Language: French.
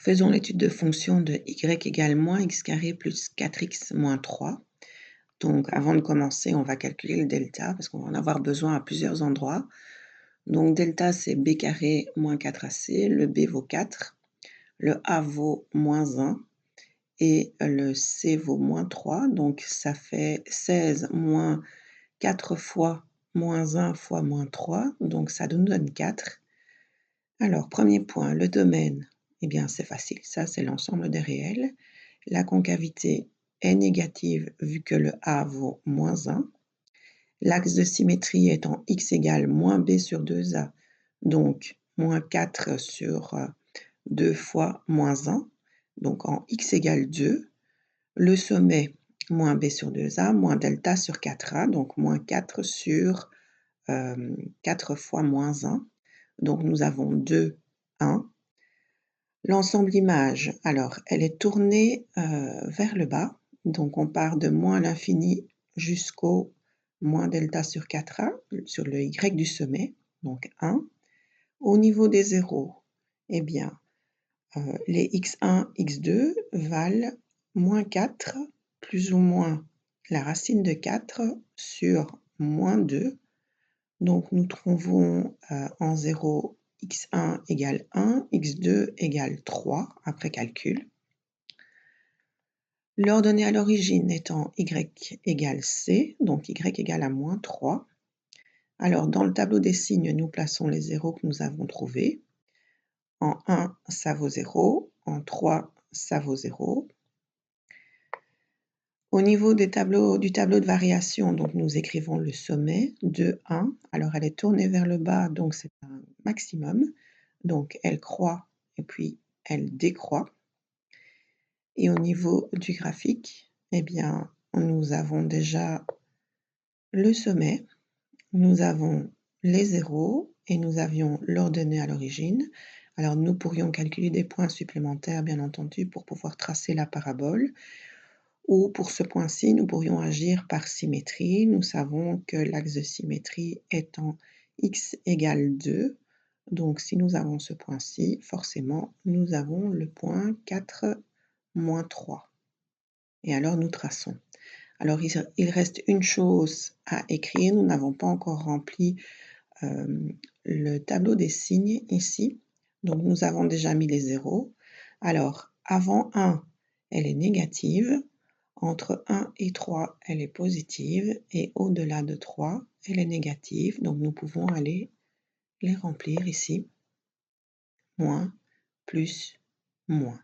Faisons l'étude de fonction de y égale moins x carré plus 4x moins 3. Donc avant de commencer, on va calculer le delta parce qu'on va en avoir besoin à plusieurs endroits. Donc delta, c'est b carré moins 4ac, le b vaut 4, le a vaut moins 1 et le c vaut moins 3. Donc ça fait 16 moins 4 fois moins 1 fois moins 3, donc ça nous donne 4. Alors, premier point, le domaine, eh bien c'est facile, ça c'est l'ensemble des réels. La concavité est négative vu que le a vaut moins 1. L'axe de symétrie est en x égale moins b sur 2a, donc moins 4 sur 2 fois moins 1, donc en x égale 2. Le sommet, moins b sur 2a, moins delta sur 4a, donc moins 4 sur 4 fois moins 1. Donc nous avons 2, 1. L'ensemble image, alors elle est tournée vers le bas, donc on part de moins l'infini jusqu'au moins delta sur 4a, sur le y du sommet, donc 1. Au niveau des zéros, eh bien, les x1, x2 valent moins 4 plus ou moins la racine de 4 sur moins 2. Donc nous trouvons en 0 x1 égale 1, x2 égale 3 après calcul. L'ordonnée à l'origine étant y égale c, donc y égale à moins 3. Alors dans le tableau des signes, nous plaçons les zéros que nous avons trouvés. En 1, ça vaut 0. En 3, ça vaut 0. Au niveau du tableau de variation, donc nous écrivons le sommet de 1. Alors elle est tournée vers le bas, donc c'est un maximum. Donc elle croît et puis elle décroît. Et au niveau du graphique, eh bien, nous avons déjà le sommet, nous avons les zéros et nous avions l'ordonnée à l'origine. Alors nous pourrions calculer des points supplémentaires, bien entendu, pour pouvoir tracer la parabole. Ou pour ce point-ci, nous pourrions agir par symétrie. Nous savons que l'axe de symétrie est en x égale 2. Donc si nous avons ce point-ci, forcément, nous avons le point 4 moins 3. Et alors nous traçons. Alors il reste une chose à écrire. Nous n'avons pas encore rempli le tableau des signes ici. Donc nous avons déjà mis les zéros. Alors avant 1, elle est négative. Entre 1 et 3, elle est positive. Et au-delà de 3, elle est négative. Donc nous pouvons aller les remplir ici. Moins, plus, moins.